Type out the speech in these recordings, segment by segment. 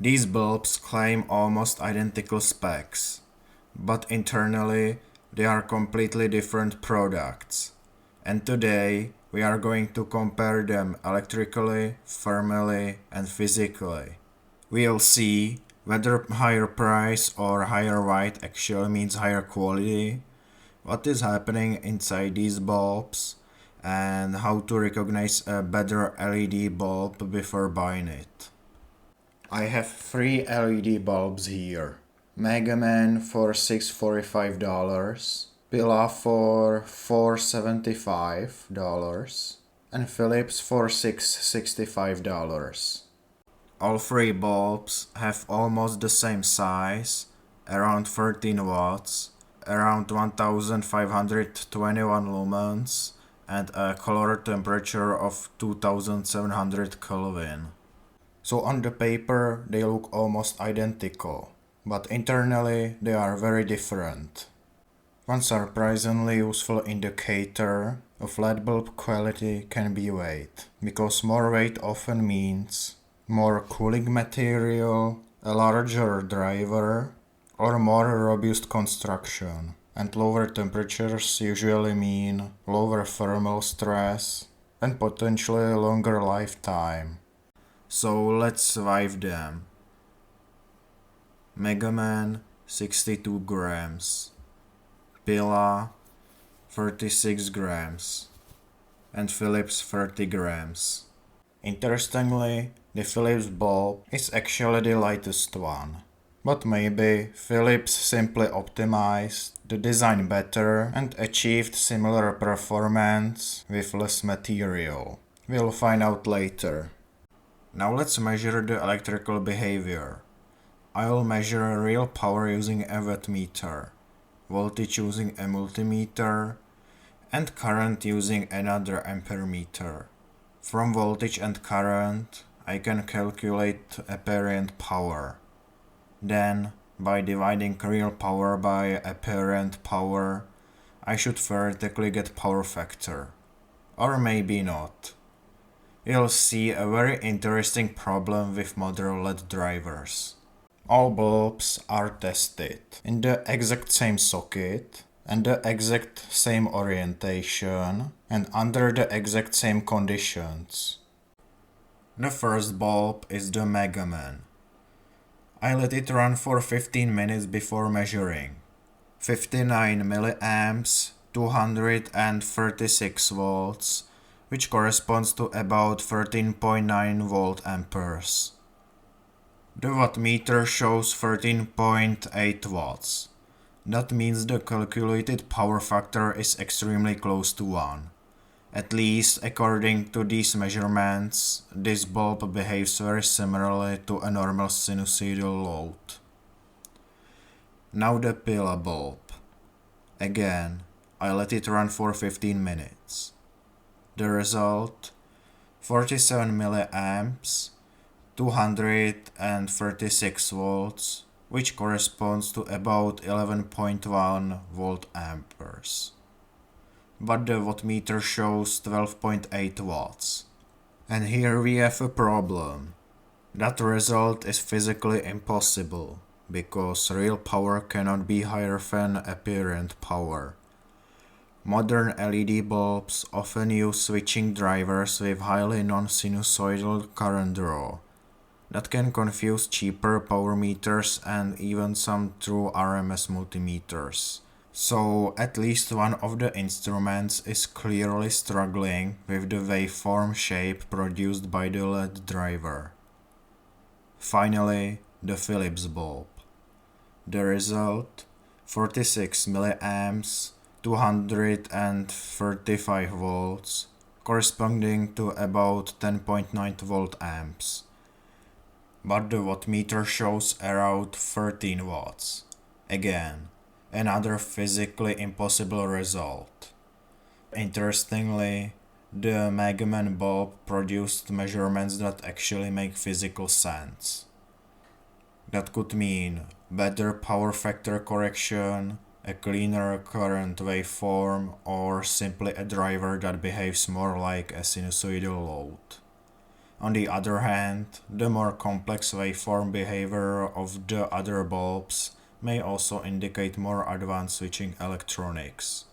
These bulbs claim almost identical specs, but internally they are completely different products. And today we are going to compare them electrically, thermally and physically. We'll see whether higher price or higher weight actually means higher quality, what is happening inside these bulbs, and how to recognize a better LED bulb before buying it. I have 3 LED bulbs here. Mega Man for $645, Pilla for $475, and Philips for $665. All three bulbs have almost the same size, around 13 watts, around 1521 lumens, and a color temperature of 2700 Kelvin. So on the paper they look almost identical, but internally they are very different. One surprisingly useful indicator of LED bulb quality can be weight, because more weight often means more cooling material, a larger driver, or more robust construction, and lower temperatures usually mean lower thermal stress and potentially longer lifetime. So let's survive them. Mega Man 62 grams, Pilla 36 grams, and Philips 30 grams. Interestingly, the Philips bulb is actually the lightest one. But maybe Philips simply optimized the design better and achieved similar performance with less material. We'll find out later. Now let's measure the electrical behavior. I'll measure real power using a wattmeter, voltage using a multimeter, and current using another amperemeter. From voltage and current, I can calculate apparent power. Then, by dividing real power by apparent power, I should theoretically get power factor. Or maybe not. You'll see a very interesting problem with modern LED drivers. All bulbs are tested in the exact same socket and the exact same orientation and under the exact same conditions. The first bulb is the Mega Man. I let it run for 15 minutes before measuring. 59 milliamps, 236 volts, which corresponds to about 13.9 volt amperes. The wattmeter shows 13.8 watts. That means the calculated power factor is extremely close to 1. At least according to these measurements, this bulb behaves very similarly to a normal sinusoidal load. Now the Pilla bulb. Again, I let it run for 15 minutes. The result: 47 milliamps, 236 volts, which corresponds to about 11.1 volt amperes. But the wattmeter shows 12.8 watts. And here we have a problem. That result is physically impossible, because real power cannot be higher than apparent power. Modern LED bulbs often use switching drivers with highly non-sinusoidal current draw. That can confuse cheaper power meters and even some true RMS multimeters. So at least one of the instruments is clearly struggling with the waveform shape produced by the LED driver. Finally, the Philips bulb. The result: 46 milliamps, 235 volts, corresponding to about 10.9 volt amps. But the wattmeter shows around 13 watts. Again, another physically impossible result. Interestingly, the Mega Man bulb produced measurements that actually make physical sense. That could mean better power factor correction, a cleaner current waveform, or simply a driver that behaves more like a sinusoidal load. On the other hand, the more complex waveform behavior of the other bulbs may also indicate more advanced switching electronics.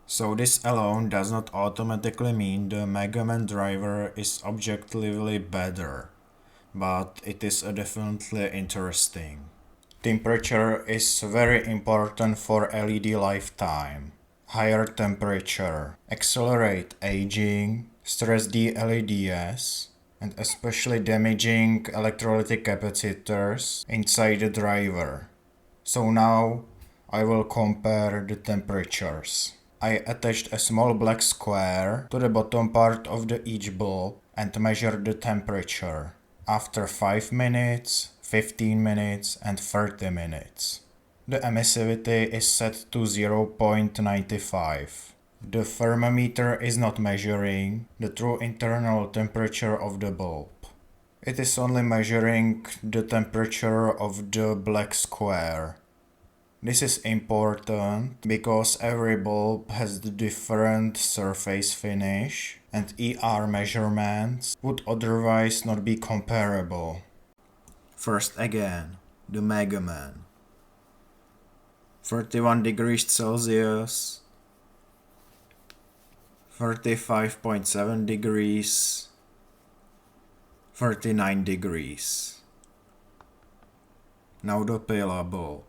So this alone does not automatically mean the Mega Man driver is objectively better, but it is definitely interesting. Temperature is very important for LED lifetime. Higher temperature accelerate aging, stress the LEDs, and especially damaging electrolytic capacitors inside the driver. So now I will compare the temperatures. I attached a small black square to the bottom part of each bulb and measured the temperature after 5 minutes, 15 minutes and 30 minutes. The emissivity is set to 0.95. The thermometer is not measuring the true internal temperature of the bulb. It is only measuring the temperature of the black square. This is important because every bulb has the different surface finish and ER measurements would otherwise not be comparable. First again, the Mega Man. 31 degrees Celsius, 35.7 degrees, 39 degrees. Now the Pila bulb.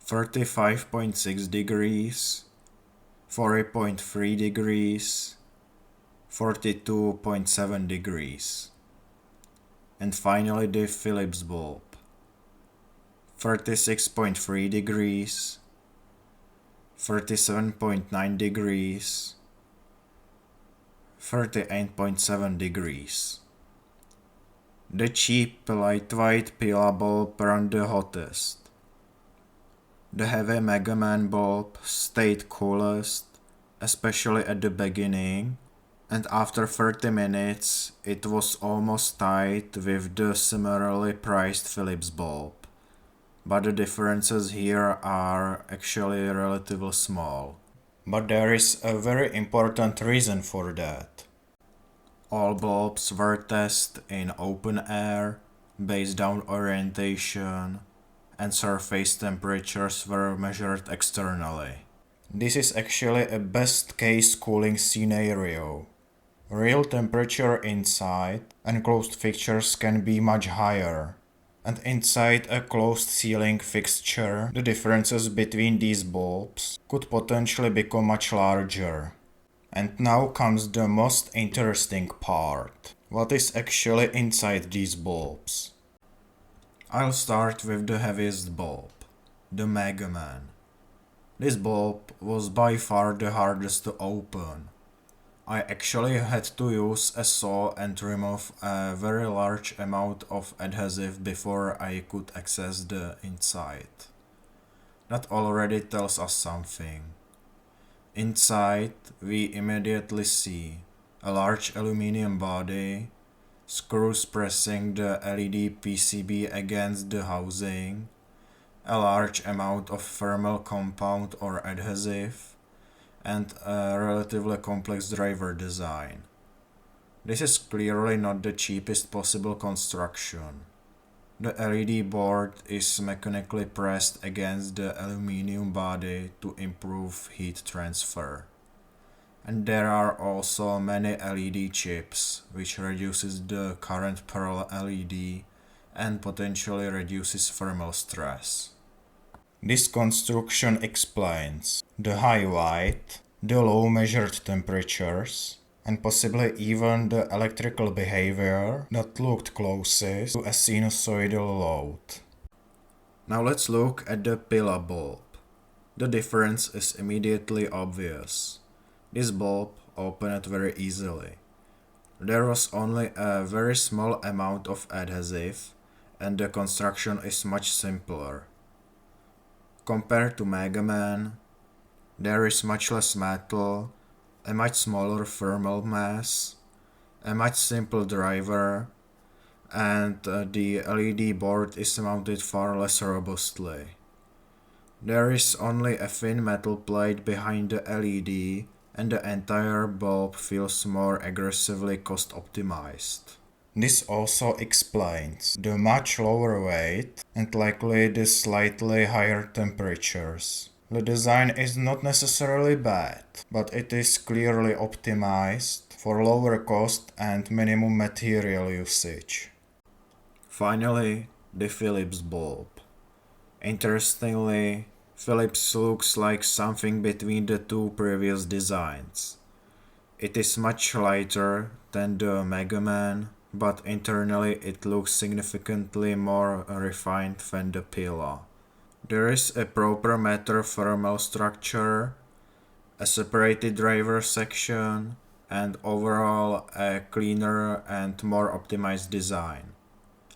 35.6 degrees, 40.3 degrees, 42.7 degrees. And finally the Philips bulb. 36.3 degrees, 37.9 degrees, 38.7 degrees. The cheap lightweight Pila bulb ran the hottest. The heavy Mega Man bulb stayed coolest, especially at the beginning, and after 30 minutes it was almost tied with the similarly priced Philips bulb. But the differences here are actually relatively small. But there is a very important reason for that. All bulbs were tested in open air, base down orientation, and surface temperatures were measured externally. This is actually a best case cooling scenario. Real temperature inside enclosed fixtures can be much higher, and inside a closed ceiling fixture the differences between these bulbs could potentially become much larger. And now comes the most interesting part. What is actually inside these bulbs? I'll start with the heaviest bulb, the Mega Man. This bulb was by far the hardest to open. I actually had to use a saw and remove a very large amount of adhesive before I could access the inside. That already tells us something. Inside, we immediately see a large aluminum body, screws pressing the LED PCB against the housing, a large amount of thermal compound or adhesive, and a relatively complex driver design. This is clearly not the cheapest possible construction. The LED board is mechanically pressed against the aluminum body to improve heat transfer. And there are also many LED chips, which reduces the current per LED and potentially reduces thermal stress. This construction explains the high weight, the low measured temperatures, and possibly even the electrical behavior that looked closest to a sinusoidal load. Now let's look at the Pila bulb. The difference is immediately obvious. This bulb opened very easily. There was only a very small amount of adhesive, and the construction is much simpler. Compared to Mega Man, there is much less metal, a much smaller thermal mass, a much simpler driver, and the LED board is mounted far less robustly. There is only a thin metal plate behind the LED and the entire bulb feels more aggressively cost optimized. This also explains the much lower weight and likely the slightly higher temperatures. The design is not necessarily bad, but it is clearly optimized for lower cost and minimum material usage. Finally, the Philips bulb. Interestingly, Philips looks like something between the two previous designs. It is much lighter than the Mega Man, but internally it looks significantly more refined than the Pila. There is a proper matter thermal structure, a separated driver section, and overall a cleaner and more optimized design.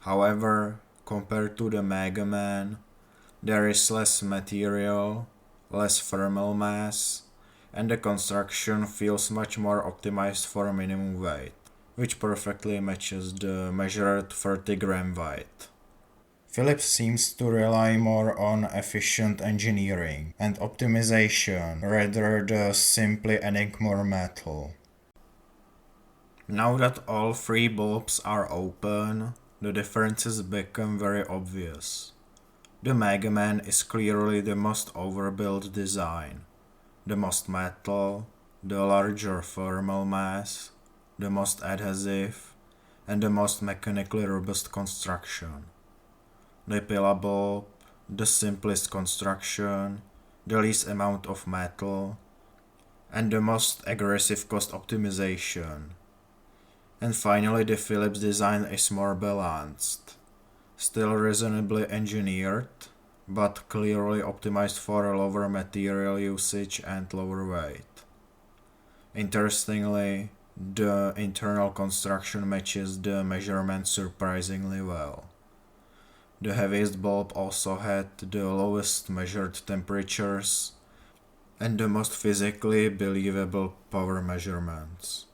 However, compared to the Mega Man, there is less material, less thermal mass, and the construction feels much more optimized for minimum weight, which perfectly matches the measured 30 gram weight. Philips seems to rely more on efficient engineering and optimization rather than simply adding more metal. Now that all three bulbs are open, the differences become very obvious. The Mega Man is clearly the most overbuilt design, the most metal, the larger thermal mass, the most adhesive, and the most mechanically robust construction. The Pila bulb, the simplest construction, the least amount of metal, and the most aggressive cost optimization. And finally, the Philips design is more balanced, still reasonably engineered, but clearly optimized for lower material usage and lower weight. Interestingly, the internal construction matches the measurements surprisingly well. The heaviest bulb also had the lowest measured temperatures and the most physically believable power measurements.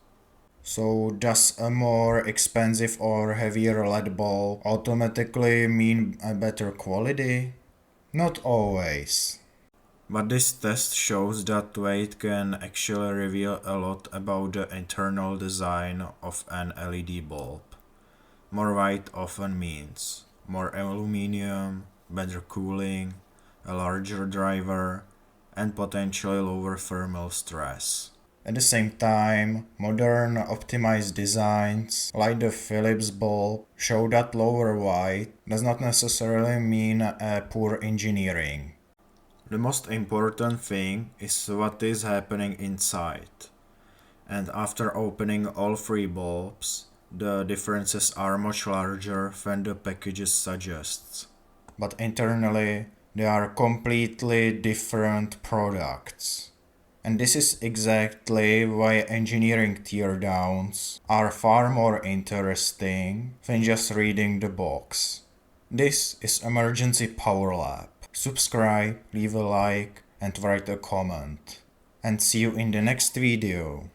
So does a more expensive or heavier LED bulb automatically mean a better quality? Not always. But this test shows that weight can actually reveal a lot about the internal design of an LED bulb. More weight often means more aluminium, better cooling, a larger driver, and potentially lower thermal stress. At the same time, modern optimized designs like the Philips bulb show that lower weight does not necessarily mean poor engineering. The most important thing is what is happening inside. And after opening all three bulbs, the differences are much larger than the packages suggests. But internally, they are completely different products. And this is exactly why engineering teardowns are far more interesting than just reading the box. This is Emergency Power Lab. Subscribe, leave a like, and write a comment. And see you in the next video.